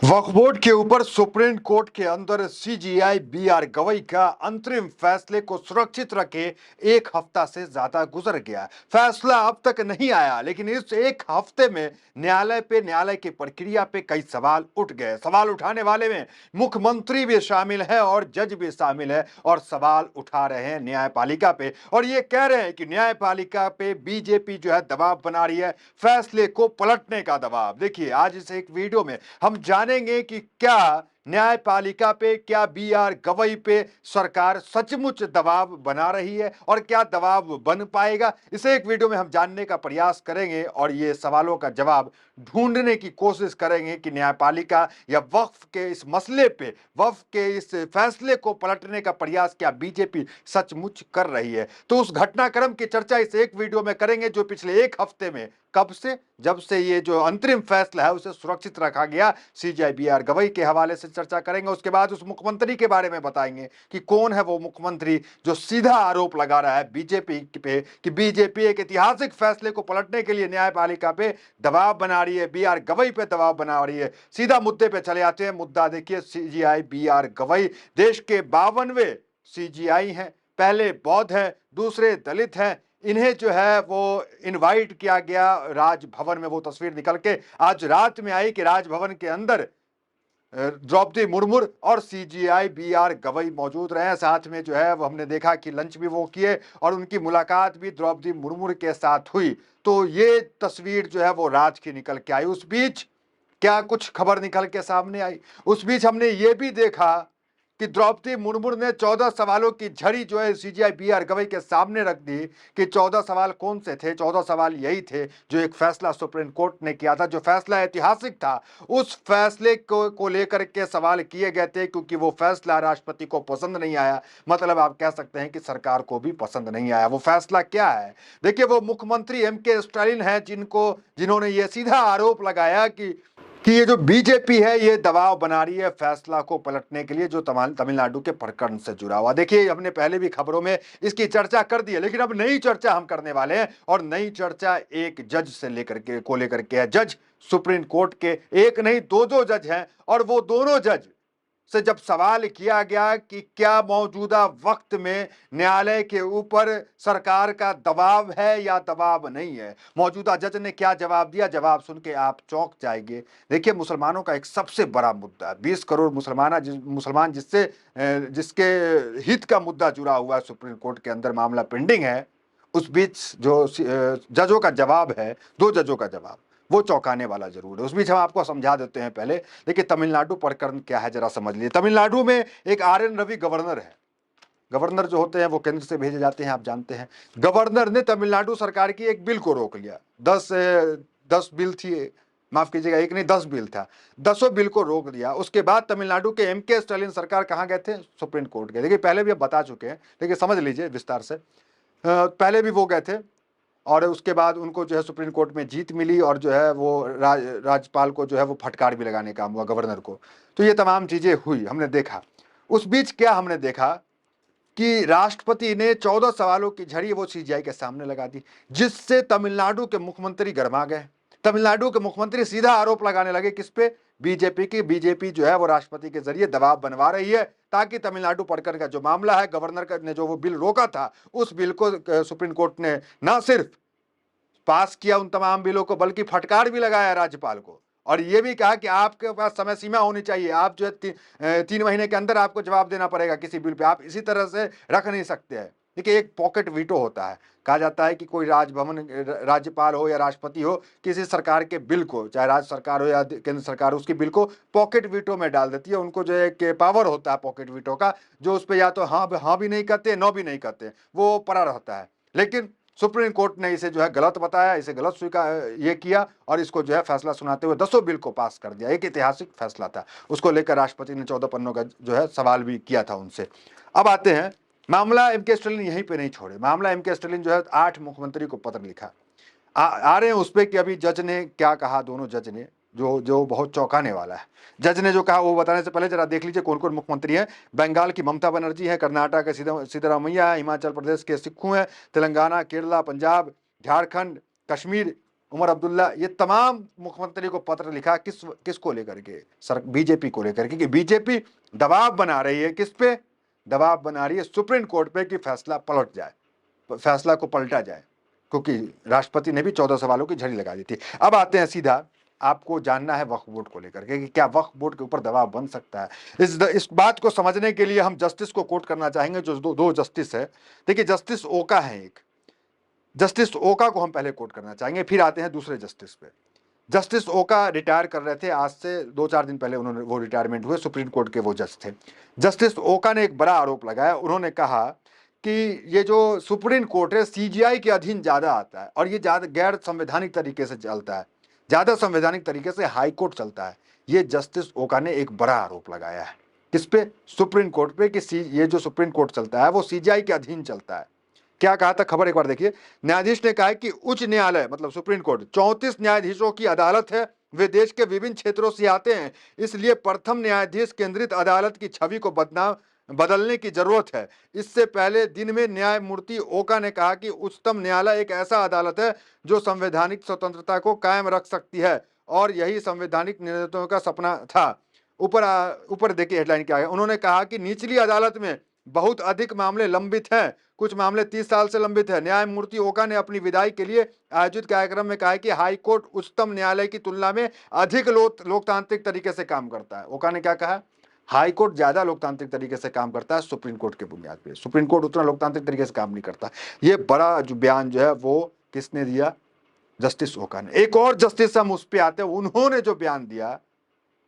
वक्फ board के ऊपर supreme court के अंदर सीजीआई बीआर गवई का अंतरिम फैसले को सुरक्षित रखे एक हफ्ता से ज्यादा गुजर गया। फैसला अब तक नहीं आया, लेकिन इस एक हफ्ते में न्यायालय की प्रक्रिया पे कई सवाल उठ गए। सवाल उठाने वाले में मुख्यमंत्री भी शामिल है और जज भी शामिल है और सवाल उठा रहे हैं न्यायपालिका पे, और ये कह रहे हैं कि न्यायपालिका पे बीजेपी जो है दबाव बना रही है, फैसले को पलटने का दबाव। देखिए, आज इस एक वीडियो में हम जानेंगे कि क्या न्यायपालिका पे, क्या बीआर गवई पे सरकार सचमुच दबाव बना रही है और क्या दबाव बन पाएगा। इसे एक वीडियो में हम जानने का प्रयास करेंगे और ये सवालों का जवाब ढूंढने की कोशिश करेंगे कि न्यायपालिका या वक्फ के इस मसले पे, वक्फ के इस फैसले को पलटने का प्रयास क्या बीजेपी सचमुच कर रही है। तो उस घटनाक्रम की चर्चा इस एक वीडियो में करेंगे जो पिछले एक हफ्ते में, कब से, जब से ये जो अंतरिम फैसला है उसे सुरक्षित रखा गया, सीजीआई बीआर गवई के हवाले से चर्चा करेंगे। उसके बाद उस मुख्यमंत्री के बारे में बताएंगे कि कौन है वो मुख्यमंत्री जो सीधा आरोप लगा रहा है बीजेपी पे कि बीजेपी एक ऐतिहासिक फैसले को पलटने के लिए न्यायपालिका पे दबाव बना रही है, बीआर गवई पे दबाव बना रही है। सीधा मुद्दे पे चले आते हैं। मुद्दा देखिए, सीजीआई बीआर गवई देश के 52वें सीजीआई हैं। पहले बौद्ध हैं, दूसरे दलित हैं। इन्हें जो है वो इनवाइट किया गया राजभवन में। वो तस्वीर निकल के आज रात में आई कि राजभवन के अंदर द्रौपदी मुर्मू और सीजीआई बीआर गवई मौजूद रहे। साथ में जो है वो हमने देखा कि लंच भी वो किए और उनकी मुलाकात भी द्रौपदी मुर्मू के साथ हुई। तो ये तस्वीर जो है वो रात की निकल के आई। उस बीच क्या कुछ खबर निकल के सामने आई, उस बीच हमने ये भी देखा कि द्रौपदी मुर्मू ने 14 सवालों की झड़ी जो है सीजीआई बीआर गवई के सामने रख दी कि 14 सवाल कौन से थे। 14 सवाल यही थे जो एक फैसला सुप्रीम कोर्ट ने किया था, जो फैसला ऐतिहासिक था। उस फैसले को लेकर के सवाल किए गए थे क्योंकि वो फैसला राष्ट्रपति को पसंद नहीं आया। मतलब आप कह सकते हैं कि सरकार को भी पसंद नहीं आया। वो फैसला क्या है? देखिए, वो मुख्यमंत्री एमके स्टालिन है जिन्होंने ये सीधा आरोप लगाया कि ये जो बीजेपी है ये दबाव बना रही है फैसला को पलटने के लिए, जो तमिलनाडु के प्रकरण से जुड़ा हुआ। देखिए, हमने पहले भी खबरों में इसकी चर्चा कर दी है, लेकिन अब नई चर्चा हम करने वाले हैं और नई चर्चा एक जज से लेकर के है। जज सुप्रीम कोर्ट के एक नहीं दो जज हैं और वो दोनों जज से जब सवाल किया गया कि क्या मौजूदा वक्त में न्यायालय के ऊपर सरकार का दबाव है या दबाव नहीं है, मौजूदा जज ने क्या जवाब दिया, जवाब सुन के आप चौंक जाएंगे। देखिए, मुसलमानों का एक सबसे बड़ा मुद्दा, 20 करोड़ मुसलमान जिसके हित का मुद्दा जुड़ा हुआ है, सुप्रीम कोर्ट के अंदर मामला पेंडिंग है। उस बीच जो जजों का जवाब है, दो जजों का जवाब, वो चौंकाने वाला जरूर है। उस बीच हम आपको समझा देते हैं। पहले देखिए, तमिलनाडु प्रकरण क्या है जरा समझ लीजिए। तमिलनाडु में एक आर एन रवि गवर्नर है। गवर्नर जो होते हैं वो केंद्र से भेजे जाते हैं, आप जानते हैं। गवर्नर ने तमिलनाडु सरकार की एक बिल को रोक लिया। 10 बिल थी, माफ कीजिएगा, एक नहीं 10 बिल था। 10 बिल को रोक दिया। उसके बाद तमिलनाडु के एमके स्टालिन सरकार कहाँ गए थे? सुप्रीम कोर्ट गए। देखिए, पहले भी अब बता चुके हैं, देखिए समझ लीजिए विस्तार से। पहले भी वो गए थे और उसके बाद उनको जो है सुप्रीम कोर्ट में जीत मिली और जो है वो राज्यपाल को जो है वो फटकार भी लगाने काम हुआ, गवर्नर को। तो ये तमाम चीजें हुई, हमने देखा। उस बीच क्या हमने देखा कि राष्ट्रपति ने 14 सवालों की झड़ी वो सीजीआई के सामने लगा दी, जिससे तमिलनाडु के मुख्यमंत्री गरमा गए। तमिलनाडु के मुख्यमंत्री सीधा आरोप लगाने लगे किस पे? बीजेपी की। बीजेपी जो है वो राष्ट्रपति के जरिए दबाव बनवा रही है ताकि तमिलनाडु प्रकरण का जो मामला है, गवर्नर ने जो वो बिल रोका था, उस बिल को सुप्रीम कोर्ट ने ना सिर्फ पास किया उन तमाम बिलों को, बल्कि फटकार भी लगाया राज्यपाल को और यह भी कहा कि आपके पास समय सीमा होनी चाहिए। आप जो है 3 महीने के अंदर आपको जवाब देना पड़ेगा किसी बिल पे, आप इसी तरह से रख नहीं सकते हैं। देखिए, एक पॉकेट वीटो होता है। कहा जाता है कि कोई राज्यपाल हो या राष्ट्रपति हो, किसी सरकार के बिल को, चाहे राज्य सरकार हो या केंद्र सरकार हो, उसकी बिल को पॉकेट वीटो में डाल देती है। उनको जो एक पावर होता है पॉकेट वीटो का, जो उस पर या तो हाँ भी नहीं करते, नो भी नहीं करते, वो पड़ा रहता है। लेकिन सुप्रीम कोर्ट ने इसे जो है गलत बताया, इसे गलत स्वीकार ये किया और इसको जो है फैसला सुनाते हुए 10 बिल को पास कर दिया। एक ऐतिहासिक फैसला था। उसको लेकर राष्ट्रपति ने 14 पन्नों का जो है सवाल भी किया था उनसे। अब आते हैं, मामला एमके स्टालिन यहीं पे नहीं छोड़े। मामला एमके स्टालिन जो है 8 मुख्यमंत्री को पत्र लिखा। आ रहे हैं उस पर कि अभी जज ने क्या कहा, दोनों जज ने, जो बहुत चौंकाने वाला है। जज ने जो कहा वो बताने से पहले जरा देख लीजिए कौन कौन मुख्यमंत्री हैं। बंगाल की ममता बनर्जी है, कर्नाटक के सिद्धरामैया है, हिमाचल प्रदेश के सिक्खू हैं, तेलंगाना, केरला, पंजाब, झारखंड, कश्मीर, उमर अब्दुल्ला, ये तमाम मुख्यमंत्री को पत्र लिखा, किसको लेकर के, सर बीजेपी को लेकर के, कि बीजेपी दबाव बना रही है, किस पे दबाव बना रही है, सुप्रीम कोर्ट पे, कि फैसला पलट जाए, फैसला को पलटा जाए, क्योंकि राष्ट्रपति ने भी 14 सवालों की झड़ी लगा दी थी। अब आते हैं सीधा, आपको जानना है वक्फ बोर्ड को लेकर के कि क्या वक्फ बोर्ड के ऊपर दबाव बन सकता है। इस बात को समझने के लिए हम जस्टिस को कोट करना चाहेंगे, जो दो जस्टिस है। देखिए, जस्टिस ओका है एक, जस्टिस ओका को हम पहले कोट करना चाहेंगे, फिर आते हैं दूसरे जस्टिस पे। जस्टिस ओका रिटायर कर रहे थे, आज से 2-4 दिन पहले उन्होंने वो रिटायरमेंट हुए, सुप्रीम कोर्ट के वो जज थे। जस्टिस ओका ने एक बड़ा आरोप लगाया, उन्होंने कहा कि ये जो सुप्रीम कोर्ट है सीजीआई के अधीन ज्यादा आता है और ये ज्यादा गैर संवैधानिक तरीके से चलता है, ज्यादा संवैधानिक तरीके से हाई कोर्ट चलता है। ये जस्टिस ओका ने एक बड़ा आरोप लगाया है, किस पे, सुप्रीम कोर्ट पे, कि ये जो सुप्रीम कोर्ट चलता है वो सीजीआई के अधीन चलता है। क्या कहा था, खबर एक बार देखिए। न्यायाधीश ने कहा कि उच्च न्यायालय मतलब सुप्रीम कोर्ट 34 न्यायाधीशों की अदालत है, वे देश के विभिन्न क्षेत्रों से आते हैं, इसलिए प्रथम न्यायाधीश केंद्रित अदालत की छवि को बदलने की जरूरत है। इससे पहले दिन में न्यायमूर्ति ओका ने कहा कि उच्चतम न्यायालय एक ऐसा अदालत है जो संवैधानिक स्वतंत्रता को कायम रख सकती है और यही संवैधानिक निर्णयों का सपना था। ऊपर ऊपर देखिए हेडलाइन क्या है, उन्होंने कहा कि निचली अदालत में बहुत अधिक मामले लंबित हैं, कुछ मामले 30 साल से लंबित है। न्यायमूर्ति ओका ने अपनी विदाई के लिए आयोजित कार्यक्रम में कहा कि हाई कोर्ट उच्चतम न्यायालय की तुलना में अधिक लोकतांत्रिक तरीके से काम करता है। ओका ने क्या कहा, हाई कोर्ट ज्यादा लोकतांत्रिक तरीके से काम करता है सुप्रीम कोर्ट के बुनियाद पे, सुप्रीम कोर्ट उतना लोकतांत्रिक तरीके से काम नहीं करता। ये बड़ा जो बयान जो है वो किसने दिया, जस्टिस ओका ने। एक और जस्टिस हम उस पर आते हैं, उन्होंने जो बयान दिया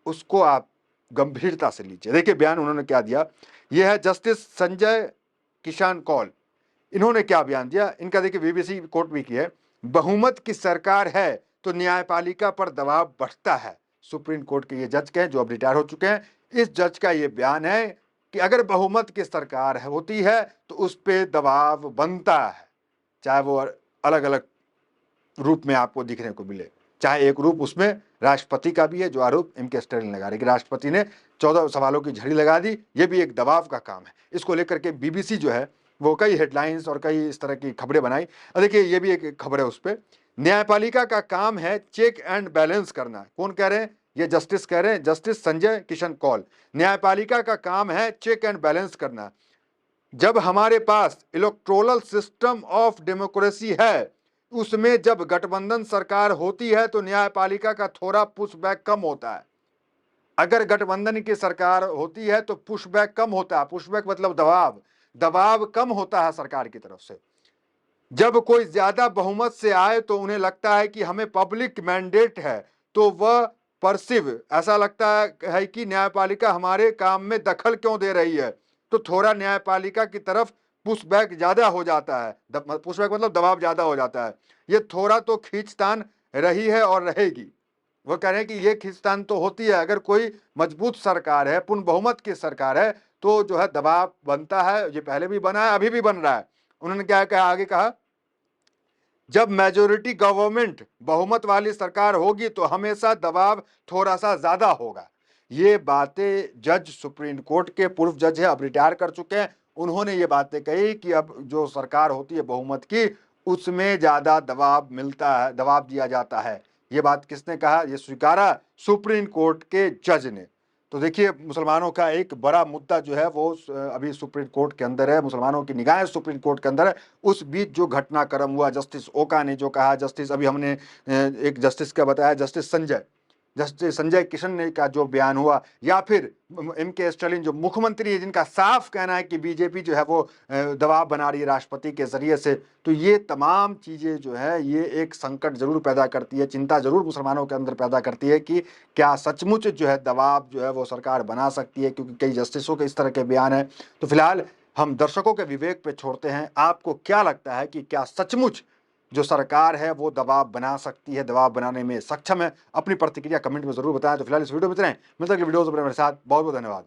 उसको आप गंभीरता से लीजिए। देखिए बयान उन्होंने क्या दिया, यह है जस्टिस संजय किशन कौल। इन्होंने क्या बयान दिया, इनका देखिए बीबीसी कोर्ट भी की है, बहुमत की सरकार है तो न्यायपालिका पर दबाव बढ़ता है। सुप्रीम कोर्ट के ये जज के हैं जो अब रिटायर हो चुके हैं, इस जज का ये बयान है कि अगर बहुमत की सरकार होती है तो उस पर दबाव बनता है, चाहे वो अलग अलग रूप में आपको दिखने को मिले। चाहे एक रूप उसमें राष्ट्रपति का भी है, जो आरोप एम के स्टैलिन लगा रहे कि राष्ट्रपति ने 14 सवालों की झड़ी लगा दी, ये भी एक दबाव का काम है। इसको लेकर के बीबीसी जो है वो कई हेडलाइंस और कई इस तरह की खबरें बनाई। देखिए ये भी एक खबर है उस पर, न्यायपालिका का काम है चेक एंड बैलेंस करना। कौन कह रहे हैं, ये जस्टिस कह रहे हैं, जस्टिस संजय किशन कौल। न्यायपालिका का काम है चेक एंड बैलेंस करना। जब हमारे पास इलेक्टोरल सिस्टम ऑफ डेमोक्रेसी है, उसमें जब गठबंधन सरकार होती है तो न्यायपालिका का थोड़ा पुशबैक कम होता है। अगर गठबंधन की सरकार होती है तो पुशबैक कम होता है, पुशबैक मतलब दबाव कम होता है सरकार की तरफ से। जब कोई ज्यादा बहुमत से आए तो उन्हें लगता है कि हमें पब्लिक मैंडेट है, तो वह परसिव, ऐसा लगता है कि न्यायपालिका हमारे काम में दखल क्यों दे रही है, तो थोड़ा न्यायपालिका की तरफ पुशबैक ज्यादा हो जाता है। पुशबैक मतलब दबाव ज्यादा हो जाता है। ये थोड़ा तो खींचतान रही है और रहेगी। वो कह रहे हैं कि ये खींचतान तो होती है, अगर कोई मजबूत सरकार है, पूर्ण बहुमत की सरकार है, तो जो है दबाव बनता है। ये पहले भी बना है, अभी भी बन रहा है। उन्होंने क्या कहा, आगे कहा, जब मेजोरिटी गवर्नमेंट बहुमत वाली सरकार होगी तो हमेशा दबाव थोड़ा सा ज्यादा होगा। ये बातें जज सुप्रीम कोर्ट के पूर्व जज है, अब रिटायर कर चुके हैं, उन्होंने ये बातें कही कि अब जो सरकार होती है बहुमत की, उसमें ज्यादा दबाव मिलता है, दबाव दिया जाता है। ये बात किसने कहा, ये स्वीकारा सुप्रीम कोर्ट के जज ने। तो देखिए मुसलमानों का एक बड़ा मुद्दा जो है वो अभी सुप्रीम कोर्ट के अंदर है, मुसलमानों की निगाहें सुप्रीम कोर्ट के अंदर है। उस बीच जो घटनाक्रम हुआ, जस्टिस ओका ने जो कहा, जस्टिस अभी हमने एक जस्टिस का बताया, जस्टिस संजय किशन ने का जो बयान हुआ, या फिर एम के स्टालिन जो मुख्यमंत्री है, जिनका साफ कहना है कि बीजेपी जो है वो दबाव बना रही है राष्ट्रपति के जरिए से, तो ये तमाम चीजें जो है ये एक संकट जरूर पैदा करती है, चिंता जरूर मुसलमानों के अंदर पैदा करती है कि क्या सचमुच जो है दबाव जो है वो सरकार बना सकती है, क्योंकि कई जस्टिसों के इस तरह के बयान है। तो फिलहाल हम दर्शकों के विवेक पे छोड़ते हैं, आपको क्या लगता है कि क्या सचमुच जो सरकार है वो दबाव बना सकती है, दबाव बनाने में सक्षम है? अपनी प्रतिक्रिया कमेंट में जरूर बताएं। तो फिलहाल इस वीडियो में इतना ही, मिलते हैं अगली वीडियो में मेरे साथ। बहुत बहुत धन्यवाद।